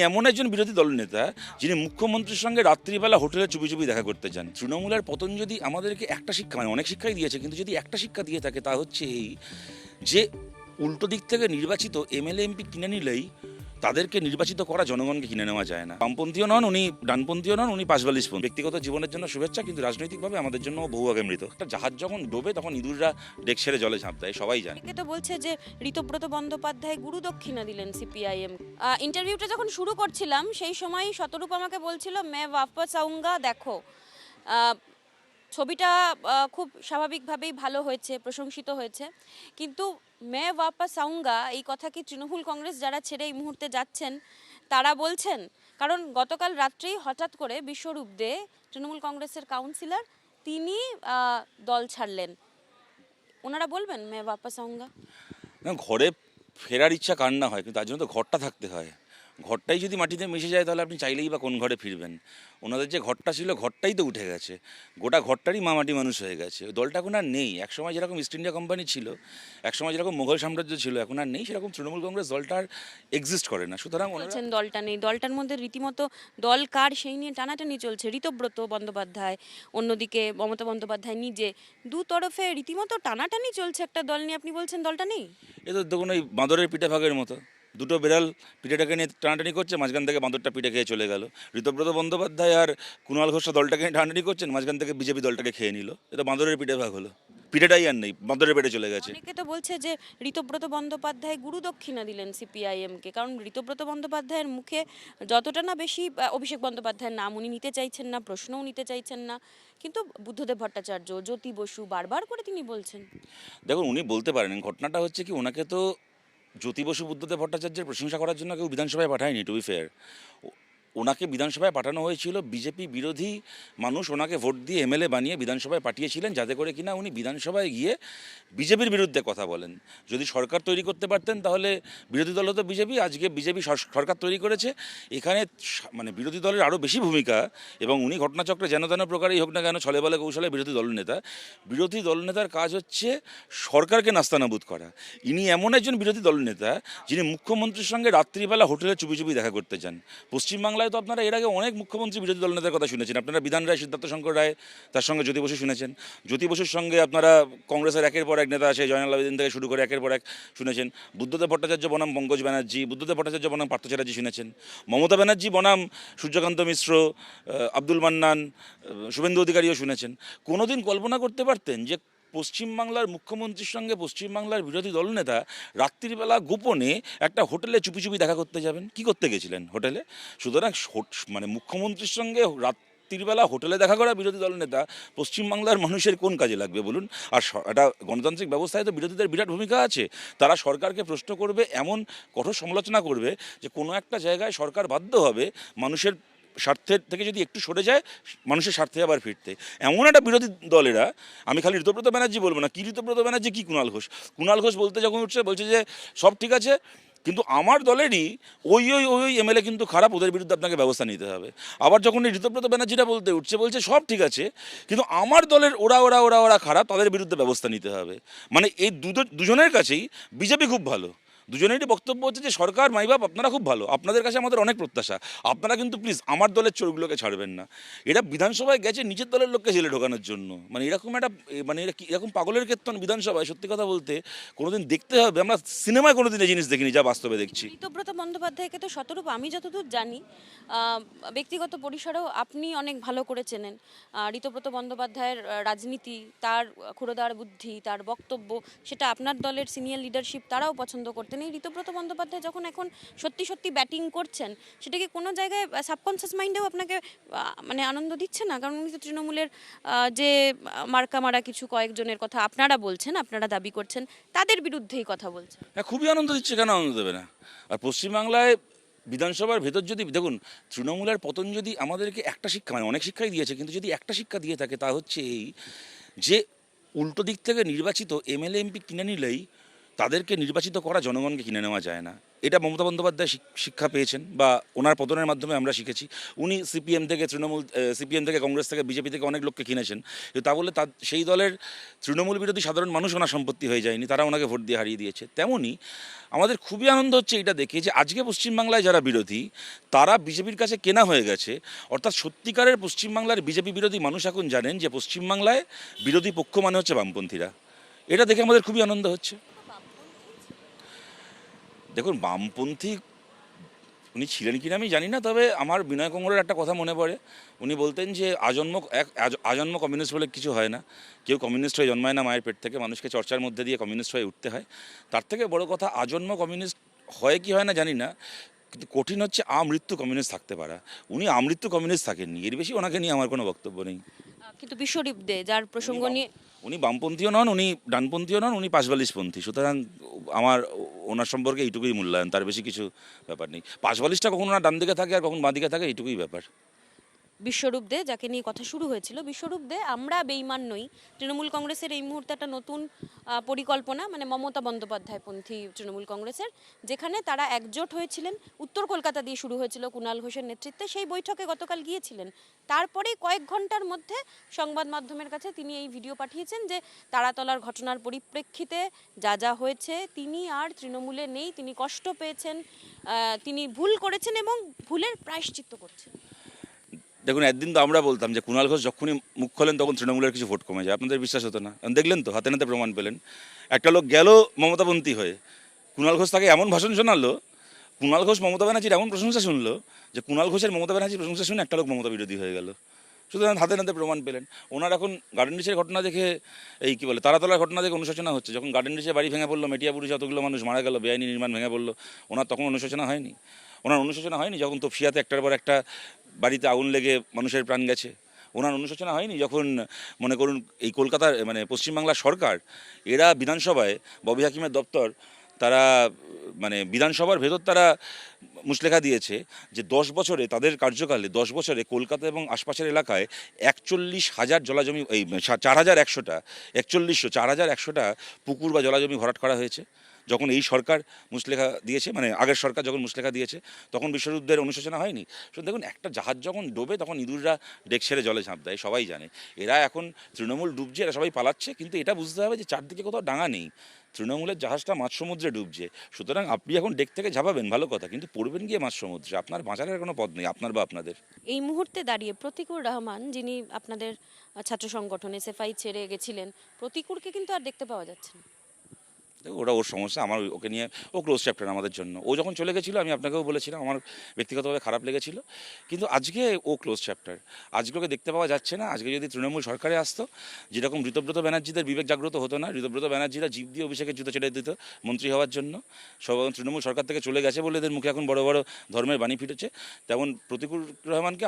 এমন একজন বিরোধী দলনেতা যিনি মুখ্যমন্ত্রীর সঙ্গে রাত্রিবেলা হোটেলে চুপি চুপি দেখা করতে যান। তৃণমূলের পতন যদি আমাদেরকে একটা শিক্ষা, মানে অনেক শিক্ষাই দিয়েছে, কিন্তু যদি একটা শিক্ষা দিয়ে থাকে তা হচ্ছে এই যে উল্টো দিক থেকে নির্বাচিত এমএলএ এমপি কিনে নিলেই তাদেরকে নির্বাচিত করা জনগণকে কিনে নেওয়া যায় না। বামপন্থীও নন উনি, ডানপন্থীও নন উনি, পাঁচবালিশপন্থী। ব্যক্তিগত জীবনের জন্য শুভেচ্ছা, কিন্তু রাজনৈতিকভাবে আমাদের জন্য বহু আগে মৃত। একটা জাহাজ যখন ডোবে তখন ইঁদুররা ডেক ছেড়ে জলে ঝাঁপ দেয়, সবাই জানে। অনেকে তো বলছে যে ঋতব্রত বন্দ্যোপাধ্যায় গুরু দক্ষিণা দিলেন সিপিআইএম। ইন্টারভিউটা যখন শুরু করছিলাম সেই সময় শতরূপ আমাকে বলছিল মে ওয়াপস আউঙ্গা দেখো। আহ, ছবিটা খুব স্বাভাবিকভাবেই ভালো হয়েছে, প্রশংসিত হয়েছে, কিন্তু মে ওয়াপস আউঙ্গা এই কথা কি তৃণমূল কংগ্রেস যারা ছেড়ে এই মুহূর্তে যাচ্ছেন তারা বলছেন? কারণ গতকাল রাত্রেই হঠাৎ করে বিশ্বরূপ দে, তৃণমূল কংগ্রেসের কাউন্সিলর, তিনি দল ছাড়লেন। ওনারা বলবেন মে ওয়াপস আউঙ্গা? না, ঘরে ফেরার ইচ্ছা কার না হয়, কিন্তু তার জন্য তো ঘরটা থাকতে হয়। ঘরটাই যদি মাটিতে মিশে যায় তাহলে আপনি চাইলেই বা কোন ঘরে ফিরবেন? ওনাদের যে ঘরটা ছিল ঘরটাই তো উঠে গেছে, গোটা ঘরটারই মামাটি মানুষ হয়ে গেছে। ওই দলটা এখন আর নেই। একসময় যেরকম ইস্ট ইন্ডিয়া কোম্পানি ছিল, একসময় যেরকম মুঘল সাম্রাজ্য ছিল, এখন আর নেই সেরকম। তৃণমূল কংগ্রেস দলটা আর এক্সিস্ট করে না। সুতরাং ওনারা বলছেন দলটা নেই, দলটার মধ্যে রীতিমতো দল কার সেই নিয়ে টানাটানি চলছে। ঋতব্রত বন্দ্যোপাধ্যায়, অন্যদিকে মমতা বন্দ্যোপাধ্যায় নিজে, দু তরফে রীতিমতো টানাটানি চলছে একটা দল নিয়ে। আপনি বলছেন দলটা নেই? এ তো দেখুন ওই বাঁদরের পিঠে ভাগের মতো, দুটো বিড়াল পিঠেটাকে নিয়ে টানাটানি করছে, মাঝখান থেকে বাঁদরটা পিঠে খেয়ে চলে গেল। ঋতব্রত বন্দ্যোপাধ্যায় আর কুণাল ঘোষ দলটাকে নিয়ে টানাটানি করছেন, মাঝখান থেকে বিজেপি দলটাকে খেয়ে নিল। এটা বাঁদরের পিঠে ভাগ হলো, পিঠেটাই আর নেই, বাঁদরের পেটে চলে গেছে। অনেকে তো বলছে যে ঋতব্রত বন্দ্যোপাধ্যায় গুরু দক্ষিণা দিলেন সিপিআইএম কে, কারণ ঋতব্রত বন্দ্যোপাধ্যায়ের মুখে যতটা না বেশি অভিষেক বন্দ্যোপাধ্যায়ের নাম উনি নিতে চাইছেন না, প্রশ্নও নিতে চাইছেন না, কিন্তু বুদ্ধদেব ভট্টাচার্য, জ্যোতি বসু বারবার করে তিনি বলছেন। দেখুন উনি বলতে পারেন, ঘটনাটা হচ্ছে কি, ওনাকে তো জ্যোতি বসু বুদ্ধদেব ভট্টাচার্যের প্রশংসা করার জন্য কেউ বিধানসভায় পাঠায়নি, টু বি ফেয়ার। ওনাকে বিধানসভায় পাঠানো হয়েছিল বিজেপি বিরোধী মানুষ ওনাকে ভোট দিয়ে এমএলএ বানিয়ে বিধানসভায় পাঠিয়েছিলেন, যাতে করে কিনা উনি বিধানসভায় গিয়ে বিজেপির বিরুদ্ধে কথা বলেন। যদি সরকার তৈরি করতে পারতেন তাহলে, বিরোধী দল হতো বিজেপি, আজকে বিজেপি সরকার তৈরি করেছে। এখানে মানে বিরোধী দলের আরও বেশি ভূমিকা, এবং উনি ঘটনাচক্রে যেন তেন প্রকারেই হোক না কেন, ছলে বলে কৌশলে বিরোধী দলনেতা। বিরোধী দলনেতার কাজ হচ্ছে সরকারকে নাস্তানাবুদ করা। ইনি এমন একজন বিরোধী দলনেতা যিনি মুখ্যমন্ত্রীর সঙ্গে রাত্রিবেলা হোটেলে চুপি চুপি দেখা করতে যান। পশ্চিমবাংলায় তো আপনারা এর আগে অনেক মুখ্যমন্ত্রী বিরোধী দলনেতার কথা শুনেছেন। আপনারা বিধান রায়, সিদ্ধার্থ শঙ্কর রায়, তার সঙ্গে জ্যোতি বসু শুনেছেন। জ্যোতি বসুর সঙ্গে আপনারা কংগ্রেসের একের পর এক নেতা আছে, জয়নাল আবেদিন থেকে শুরু করে একের পর এক শুনেছেন। বুদ্ধদেব ভট্টাচার্য বনাম পঙ্কজ ব্যানার্জি, বুদ্ধদেব ভট্টাচার্য বনাম পার্থ চ্যাটার্জি শুনেছেন। মমতা ব্যানার্জি বনাম সূর্যকান্ত মিশ্র, আব্দুল মান্নান, শুভেন্দু অধিকারীও শুনেছেন। কোনোদিন কল্পনা করতে পারতেন যে পশ্চিমবাংলার মুখ্যমন্ত্রীর সঙ্গে পশ্চিমবাংলার বিরোধী দলনেতা রাত্রিবেলা গোপনে একটা হোটেলে চুপি চুপি দেখা করতে যাবেন? কি করতে গেছিলেন হোটেলে? সুতরাং মানে মুখ্যমন্ত্রীর সঙ্গে রাত্রিবেলা হোটেলে দেখা করা বিরোধী দলনেতা পশ্চিমবাংলার মানুষের কোন কাজে লাগবে বলুন? আর একটা গণতান্ত্রিক ব্যবস্থায় তো বিরোধীদের বিরাট ভূমিকা আছে। তারা সরকারকে প্রশ্ন করবে, এমন কঠোর সমালোচনা করবে যে কোনো একটা জায়গায় সরকার বাধ্য হবে মানুষের স্বার্থের থেকে যদি একটু সরে যায়, মানুষের স্বার্থে আবার ফিরতে। এমন একটা বিরোধী দলেরা, আমি খালি ঋতব্রত ব্যানার্জি বলবো না, কি ঋতব্রত ব্যানার্জি কি কুণাল ঘোষ। কুণাল ঘোষ বলতে যখন উঠছে বলছে যে সব ঠিক আছে, কিন্তু আমার দলেরই ওই ওই ওই এমএলএ কিন্তু খারাপ, ওদের বিরুদ্ধে আপনাকে ব্যবস্থা নিতে হবে। আবার যখন এই ঋতব্রত ব্যানার্জিটা বলতে উঠছে বলছে সব ঠিক আছে, কিন্তু আমার দলের ওরা ওরা ওরা ওরা খারাপ, তাদের বিরুদ্ধে ব্যবস্থা নিতে হবে। মানে এই দুজনের কাছেই বিজেপি খুব ভালো। দুজনেরই বক্তব্য হচ্ছে যে সরকার, মাইবাপ, আপনারা খুব ভালো, আপনাদের কাছে আমাদের অনেক প্রত্যাশা, আপনারা কিন্তু প্লিজ আমার দলের চোরগুলোকে ছাড়বেন না। এরা বিধানসভায় গেছে নিজের দলের লোককে জেলে ঢোকানোর জন্য। মানে এরকম একটা, মানে এরা এরকম পাগলের কীর্তন বিধানসভায়, সত্যি কথা বলতে কোনোদিন দেখতে হবে। আমরা সিনেমায় কোনোদিন এই জিনিস দেখিনি, যা বাস্তবে দেখছি। ঋতব্রত বন্দ্যোপাধ্যায়কে তো শতরূপ আমি যতদূর জানি, ব্যক্তিগত পরিসরেও আপনি অনেক ভালো করে চেনেন। ঋতব্রত বন্দ্যোপাধ্যায়ের রাজনীতি, তার ক্ষুরোদার বুদ্ধি, তার বক্তব্য, সেটা আপনার দলের সিনিয়র লিডারশিপ তারাও পছন্দ করতেন। এই ঋতব্রত বন্দ্যোপাধ্যায় যখন এখন সত্যি সত্যি ব্যাটিং করছেন, সেটা কি কোনো জায়গায় সাবকনসিয়াস মাইন্ডেও আপনাকে মানে আনন্দ দিচ্ছে না? কারণ উনি তো তৃণমূলের যে মার্কা মারা কিছু কয়েকজনের কথা আপনারা বলছেন, আপনারা দাবি করছেন, তাদের বিরুদ্ধেই কথা বলছেন। হ্যাঁ, খুবই আনন্দ দিচ্ছে, কেন আনন্দ দেবে না? আর পশ্চিমবাংলায় বিধানসভার ভেতর যদি দেখুন, তৃণমূলের পতন যদি আমাদেরকে একটা শিক্ষা, মানে অনেক শিক্ষাই দিয়েছে, কিন্তু যদি একটা শিক্ষা দিয়ে থাকে তা হচ্ছে এই যে উল্টো দিক থেকে নির্বাচিত এমএলএ এমপি কিনে নিলেই তাদেরকে নির্বাচিত করা জনগণকে কিনে নেওয়া যায় না। এটা মমতা বন্দ্যোপাধ্যায় শিক্ষা পেয়েছেন বা ওনার পতনের মাধ্যমে আমরা শিখেছি। উনি সিপিএম থেকে তৃণমূল, সিপিএম থেকে কংগ্রেস থেকে বিজেপি থেকে অনেক লোককে কিনেছেন, কিন্তু তা বলে সেই দলের তৃণমূল বিরোধী সাধারণ মানুষ ওনার সম্পত্তি হয়ে যায়নি, তারা ওনাকে ভোট দিয়ে হারিয়ে দিয়েছে। তেমনই আমাদের খুবই আনন্দ হচ্ছে এটা দেখে যে আজকে পশ্চিমবাংলায় যারা বিরোধী তারা বিজেপির কাছে কেনা হয়ে গেছে। অর্থাৎ সত্যিকারের পশ্চিমবাংলার বিজেপি বিরোধী মানুষ এখন জানেন যে পশ্চিমবাংলায় বিরোধী পক্ষ মানে হচ্ছে বামপন্থীরা। এটা দেখে আমাদের খুবই আনন্দ হচ্ছে। দেখুন, বামপন্থী উনি ছিলেন কিনা আমি জানি না, তবে আমার বিনয় কঙ্গরের একটা কথা মনে পড়ে। উনি বলতেন যে আজন্ম কমিউনিস্ট বলে কিছু হয় না, কেউ কমিউনিস্ট হয়ে জন্মায় না মায়ের পেট থেকে, মানুষকে চর্চার মধ্যে দিয়ে কমিউনিস্ট হয়ে উঠতে হয়। তার থেকে বড় কথা, আজন্ম কমিউনিস্ট হয় কি হয় না জানি না, কিন্তু কঠিন হচ্ছে আমৃত্যু কমিউনিস্ট থাকতে পারা। উনি আমৃত্যু কমিউনিস্ট থাকেননি, এর বেশি ওনাকে নিয়ে আমার কোনো বক্তব্য নেই। কিন্তু বিশ্বদীপ দে যার প্রসঙ্গ নিয়ে উনি বামপন্থীও নন, উনি ডানপন্থীও নন, উনি পাশবালিশপন্থী। সুতরাং আমার ওনার সম্পর্কে এইটুকুই মূল্যায়ন, তার বেশি কিছু ব্যাপার নেই। পাশবালিশটা কখন ওনার ডান দিকে থাকে আর কখন বাঁ দিকে থাকে, এইটুকুই ব্যাপার। বিশ্বরূপ দে, যাকে নিয়ে কথা শুরু হয়েছিল, বিশ্বরূপ দে, আমরা বেইমান নই। তৃণমূল কংগ্রেসের এই মুহূর্তে একটা নতুন পরিকল্পনা, মানে মমতা বন্দ্যোপাধ্যায় পন্থী তৃণমূল কংগ্রেসের, যেখানে তারা একজোট হয়েছিলেন। উত্তর কলকাতা দিয়ে শুরু হয়েছিল কুণাল ঘোষের নেতৃত্বে, সেই বৈঠকে গতকাল গিয়েছিলেন। তারপরেই কয়েক ঘন্টার মধ্যে সংবাদ মাধ্যমের কাছে তিনি এই ভিডিও পাঠিয়েছেন যে তারাতলার ঘটনার পরিপ্রেক্ষিতে যা যা হয়েছে, তিনি আর তৃণমূলে নেই, তিনি কষ্ট পেয়েছেন, তিনি ভুল করেছেন এবং ভুলের প্রায়শ্চিত্ত করছেন। দেখুন, একদিন তো আমরা বলতাম যে কুণাল ঘোষ যখনই মুখ খোলেন তখন তৃণমূলের কিছু ভোট কমে যায়, আপনাদের বিশ্বাস হতো না। দেখলেন তো, হাতে নাতে প্রমাণ পেলেন। একটা লোক গেল মমতাপন্থী হয়ে, কুণাল ঘোষ তাকে এমন ভাষণ শোনালো, কুণাল ঘোষ মমতা ব্যানার্জির এমন প্রশংসা শুনলো যে কুণাল ঘোষের মমতা ব্যানার্জির প্রশংসা শুনে একটা লোক মমতা বিরোধী হয়ে গেল। সুতরাং হাতে নাতে প্রমাণ পেলেন। ওনার এখন গার্ডেন রিচের ঘটনা দেখে, এই কী বলে, তারাতলার ঘটনা দেখে অনুশোচনা হচ্ছে। যখন গার্ডেন রিচে বাড়ি ভেঙে পড়লো, মেটিয়াপুরে যতগুলো মানুষ মারা গেল, বেআইনি নির্মাণ ভেঙে পড়লো, ওনার তখন অনুশোচনা হয়নি? ওনার অনুশোচনা হয়নি যখন তপসিয়াতে একটার পর একটা বাড়িতে আগুন লেগে মানুষের প্রাণ গেছে? ওনার অনুশোচনা হয়নি যখন, মনে করুন, এই কলকাতার মানে পশ্চিমবাংলার সরকার, এরা বিধানসভায় ববি হাকিমের দপ্তর, তারা মানে বিধানসভার ভেতর তারা মুচলেখা দিয়েছে যে 10 বছরে, তাদের কার্যকালে 10 বছরে কলকাতা এবং আশপাশের এলাকায় 41,000 জলাজমি, এই 4,100টা পুকুর বা জলাজমি ভরাট করা হয়েছে। যখন এই সরকার মুচলেখা দিয়েছে, মানে আগের সরকার যখন মুচলেখা দিয়েছে, তখন বিশ্বরুদ্ধের অনুশোচনা হয়নি? শুধু দেখুন, একটা জাহাজ যখন ডোবে তখন ইঁদুররা ডেক ছেড়ে জলে ঝাঁপ দেয়, সবাই জানে। এরা এখন তৃণমূল ডুবছে, এরা সবাই পালাচ্ছে, কিন্তু এটা বুঝতে হবে যে চারদিকে কোথাও ডাঙা নেই, তৃণমূলের জাহাজটা মাঝ সমুদ্রে ডুবছে। সুতরাং আপনি এখন ডেক থেকে ঝাঁপাবেন ভালো কথা, কিন্তু পড়বেন গিয়ে মাঝ সমুদ্রে, আপনার বাঁচার কোনো পথ নেই, আপনার বা আপনাদের। এই মুহূর্তে দাঁড়িয়ে প্রতিকুর রহমান, যিনি আপনাদের ছাত্র সংগঠন এসএফআই ছেড়ে গেছিলেন, প্রতিকুরকে কিন্তু আর দেখতে পাওয়া যাচ্ছে না। দেখো, ওটা ওর সমস্যা, আমার ওকে নিয়ে, ও ক্লোজ চ্যাপ্টার আমাদের জন্য। ও যখন চলে গেছিলো, আমি আপনাকেও বলেছিলাম, আমার ব্যক্তিগতভাবে খারাপ লেগেছিল, কিন্তু আজকে ও ক্লোজ চ্যাপ্টার। আজকে ওকে দেখতে পাওয়া যাচ্ছে না। আজকে যদি তৃণমূল সরকারে আসতো, যেরকম ঋতব্রত ব্যানার্জিদের বিবেক জাগ্রত হতো না, ঋতব্রত ব্যানার্জিরা জীব দিয়ে অভিষেকের জুতো ছেড়ে দিত মন্ত্রী হওয়ার জন্য, সব তৃণমূল সরকার থেকে চলে গেছে বলে এদের মুখে এখন বড় বড় ধর্মের বাণী ফিটেছে, তেমন প্রতিকুর রহমানকে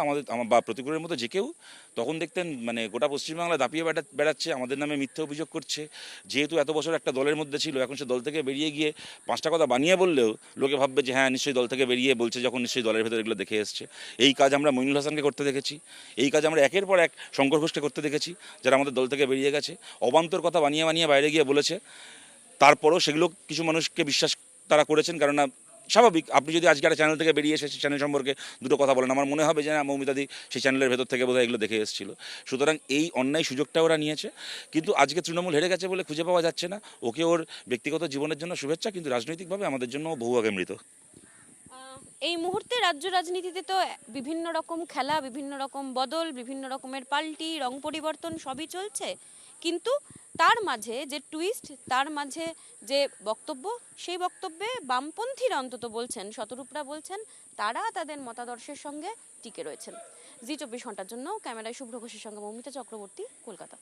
বা প্রতিকুরের মতো যে কেউ তখন দেখতেন মানে গোটা পশ্চিমবাংলা দাপিয়ে বেড়াচ্ছে, আমাদের নামে মিথ্যে অভিযোগ করছে। যেহেতু এত বছর একটা দলের মধ্যে ছিল, এখন সে দল থেকে বেরিয়ে গিয়ে 5টা কথা বানিয়ে বললেও লোকে ভাববে যে হ্যাঁ, নিশ্চয়ই দল থেকে বেরিয়ে বলছে, যখন নিশ্চয়ই দলের ভেতর এগুলো দেখে এসছে। এই কাজ আমরা মইনুল হাসানকে করতে দেখেছি, এই কাজ আমরা একের পর এক শঙ্কর ঘোষকে করতে দেখেছি, যারা আমাদের দল থেকে বেরিয়ে গেছে, অবান্তর কথা বানিয়ে বানিয়ে বাইরে গিয়ে বলেছে। তারপরও সেগুলো কিছু মানুষকে বিশ্বাস তারা করেছেন, কারণ স্বাভাবিক, আপনি যদি আজকে একটা চ্যানেল থেকে বেরিয়ে এসে সেই চ্যানেল সম্পর্কে দুটো কথা বলেন, আমার মনে হবে যে না, মৌমিতাদি সেই চ্যানেলের ভেতর থেকে বোধহয় এগুলো দেখে এসেছিল। সুতরাং এই অন্যায় সুযোগটা ওরা নিয়েছে, কিন্তু আজকে তৃণমূল হেরে গেছে বলে খুঁজে পাওয়া যাচ্ছে না ওকে। ওর ব্যক্তিগত জীবনের জন্য শুভেচ্ছা, কিন্তু রাজনৈতিকভাবে আমাদের জন্য বহু আগে মৃত। এই মুহূর্তে রাজ্য রাজনীতিতে তো বিভিন্ন রকম খেলা, বিভিন্ন রকম বদল, বিভিন্ন রকমের পাল্টি, রং পরিবর্তন সবই চলছে, কিন্তু তার মাঝে যে টুইস্ট, তার মাঝে যে বক্তব্য, সেই বক্তব্যে বামপন্থীরা অন্তত বলছেন, শতরূপরা বলছেন, তারা তাদের মতাদর্শের সঙ্গে টিকে রয়েছেন। জি 24 ঘন্টার জন্য ক্যামেরায় শুভ্র ঘোষের সঙ্গে মৌমিতা চক্রবর্তী, কলকাতা।